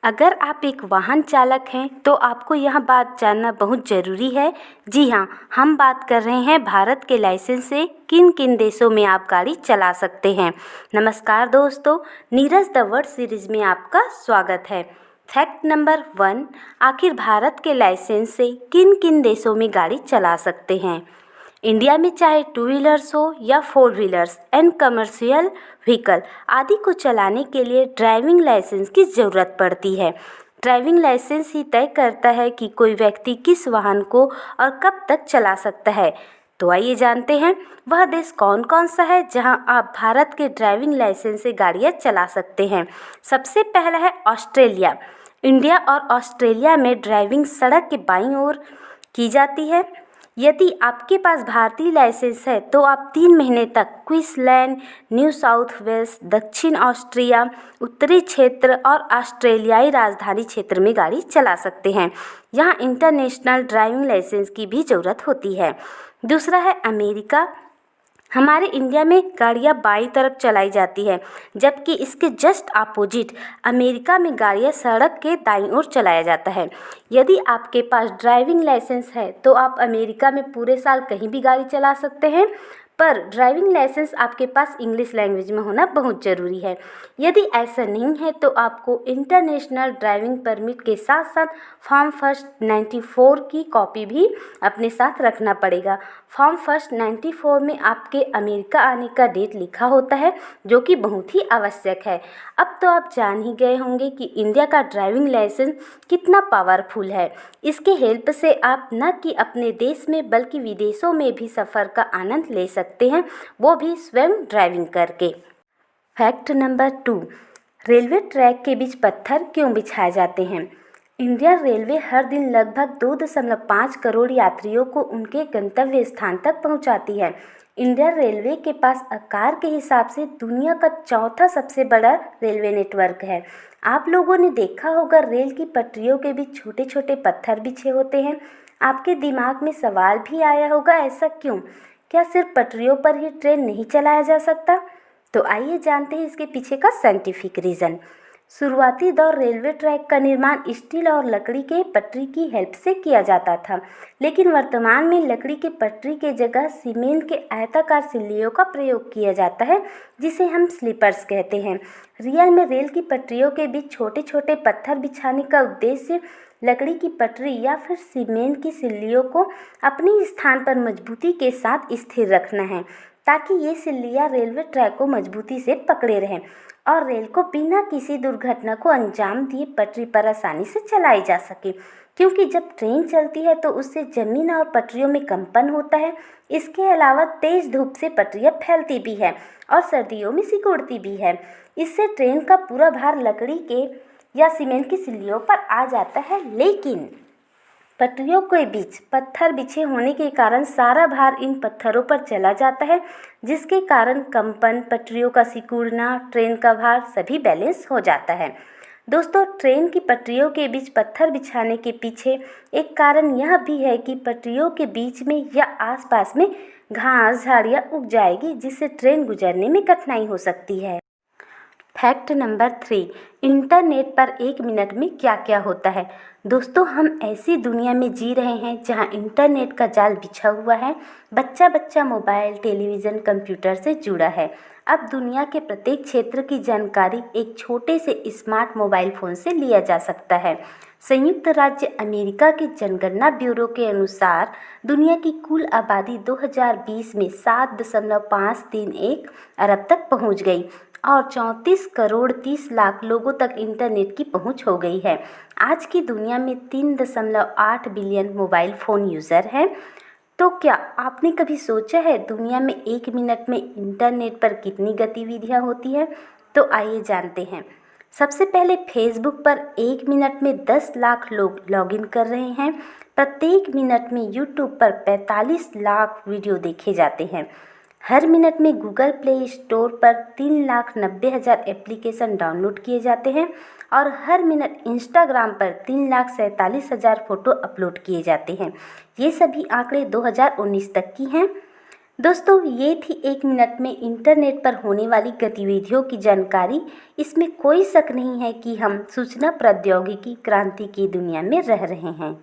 अगर आप एक वाहन चालक हैं तो आपको यह बात जानना बहुत ज़रूरी है। जी हाँ, हम बात कर रहे हैं भारत के लाइसेंस से किन किन देशों में आप गाड़ी चला सकते हैं। नमस्कार दोस्तों, नीरज द वर्ड सीरीज़ में आपका स्वागत है। फैक्ट नंबर 1, आखिर भारत के लाइसेंस से किन किन देशों में गाड़ी चला सकते हैं। इंडिया में चाहे 2 व्हीलर्स हो या 4 व्हीलर्स एंड कमर्शियल व्हीकल आदि को चलाने के लिए ड्राइविंग लाइसेंस की ज़रूरत पड़ती है। ड्राइविंग लाइसेंस ही तय करता है कि कोई व्यक्ति किस वाहन को और कब तक चला सकता है। तो आइए जानते हैं वह देश कौन कौन सा है जहां आप भारत के ड्राइविंग लाइसेंस से गाड़ियां चला सकते हैं। सबसे पहला है ऑस्ट्रेलिया। इंडिया और ऑस्ट्रेलिया में ड्राइविंग सड़क के बाईं ओर की जाती है। यदि आपके पास भारतीय लाइसेंस है तो आप 3 महीने तक क्वींसलैंड, न्यू साउथ वेल्स, दक्षिण ऑस्ट्रिया, उत्तरी क्षेत्र और ऑस्ट्रेलियाई राजधानी क्षेत्र में गाड़ी चला सकते हैं। यहाँ इंटरनेशनल ड्राइविंग लाइसेंस की भी ज़रूरत होती है। दूसरा है अमेरिका। हमारे इंडिया में गाड़ियाँ बाईं तरफ चलाई जाती है, जबकि इसके जस्ट अपोजिट अमेरिका में गाड़ियाँ सड़क के दाईं ओर चलाया जाता है। यदि आपके पास ड्राइविंग लाइसेंस है तो आप अमेरिका में पूरे साल कहीं भी गाड़ी चला सकते हैं, पर ड्राइविंग लाइसेंस आपके पास इंग्लिश लैंग्वेज में होना बहुत ज़रूरी है। यदि ऐसा नहीं है तो आपको इंटरनेशनल ड्राइविंग परमिट के साथ साथ फॉर्म फर्स्ट 94 की कॉपी भी अपने साथ रखना पड़ेगा। फॉर्म फर्स्ट 94 में आपके अमेरिका आने का डेट लिखा होता है, जो कि बहुत ही आवश्यक है। अब तो आप जान ही गए होंगे कि इंडिया का ड्राइविंग लाइसेंस कितना पावरफुल है। इसके हेल्प से आप न कि अपने देश में बल्कि विदेशों में भी सफ़र का आनंद ले सकते हैं, वो भी स्वयं ड्राइविंग करके। फैक्ट नंबर 2, रेलवे ट्रैक के बीच पत्थर क्यों बिछाए जाते हैं। इंडियन रेलवे हर दिन लगभग 2.5 करोड़ यात्रियों को उनके गंतव्य स्थान तक पहुंचाती है। इंडियन रेलवे के पास आकार के हिसाब से दुनिया का चौथा सबसे बड़ा रेलवे नेटवर्क है। आप लोगों ने देखा होगा रेल की पटरियों के बीच छोटे छोटे पत्थर बिछे होते हैं। आपके दिमाग में सवाल भी आया होगा, ऐसा क्यों? क्या सिर्फ पटरियों पर ही ट्रेन नहीं चलाया जा सकता? तो आइए जानते हैं इसके पीछे का साइंटिफिक रीज़न। शुरुआती दौर रेलवे ट्रैक का निर्माण स्टील और लकड़ी के पटरी की हेल्प से किया जाता था, लेकिन वर्तमान में लकड़ी के पटरी के जगह सीमेंट के आयताकार सिल्लियों का प्रयोग किया जाता है, जिसे हम स्लीपर्स कहते हैं। रियल में रेल की पटरियों के बीच छोटे छोटे पत्थर बिछाने का उद्देश्य लकड़ी की पटरी या फिर सीमेंट की सिल्लियों को अपने स्थान पर मजबूती के साथ स्थिर रखना है, ताकि ये सिल्लियाँ रेलवे ट्रैक को मजबूती से पकड़े रहें और रेल को बिना किसी दुर्घटना को अंजाम दिए पटरी पर आसानी से चलाई जा सके। क्योंकि जब ट्रेन चलती है तो उससे ज़मीन और पटरियों में कंपन होता है। इसके अलावा तेज़ धूप से पटरियाँ फैलती भी है और सर्दियों में सिकुड़ती भी है। इससे ट्रेन का पूरा भार लकड़ी के या सीमेंट की सिल्लियों पर आ जाता है, लेकिन पटरियों के बीच पत्थर बिछे होने के कारण सारा भार इन पत्थरों पर चला जाता है, जिसके कारण कंपन, पटरियों का सिकुड़ना, ट्रेन का भार सभी बैलेंस हो जाता है। दोस्तों, ट्रेन की पटरियों के बीच पत्थर बिछाने के पीछे एक कारण यह भी है कि पटरियों के बीच में या आसपास में घास झाड़ियाँ उग जाएगी, जिससे ट्रेन गुजरने में कठिनाई हो सकती है। फैक्ट नंबर 3, इंटरनेट पर 1 मिनट में क्या क्या होता है। दोस्तों, हम ऐसी दुनिया में जी रहे हैं जहां इंटरनेट का जाल बिछा हुआ है। बच्चा बच्चा मोबाइल, टेलीविज़न, कंप्यूटर से जुड़ा है। अब दुनिया के प्रत्येक क्षेत्र की जानकारी एक छोटे से स्मार्ट मोबाइल फ़ोन से लिया जा सकता है। संयुक्त राज्य अमेरिका के जनगणना ब्यूरो के अनुसार दुनिया की कुल आबादी 2020 में 7.531 अरब तक पहुंच गई और 34 करोड़ 30 लाख लोगों तक इंटरनेट की पहुंच हो गई है। आज की दुनिया में 3.8 बिलियन मोबाइल फ़ोन यूज़र हैं। तो क्या आपने कभी सोचा है दुनिया में 1 मिनट में इंटरनेट पर कितनी गतिविधियां होती हैं? तो आइए जानते हैं। सबसे पहले फेसबुक पर 1 मिनट में 10 लाख लोग लॉगिन कर रहे हैं। प्रत्येक मिनट में यूट्यूब पर 45 लाख वीडियो देखे जाते हैं। हर मिनट में गूगल प्ले स्टोर पर 3,90,000 एप्लीकेशन डाउनलोड किए जाते हैं और हर मिनट इंस्टाग्राम पर 3,47,000 फ़ोटो अपलोड किए जाते हैं। ये सभी आंकड़े 2019 तक की हैं। दोस्तों, ये थी 1 मिनट में इंटरनेट पर होने वाली गतिविधियों की जानकारी। इसमें कोई शक नहीं है कि हम सूचना प्रौद्योगिकी क्रांति की दुनिया में रह रहे हैं।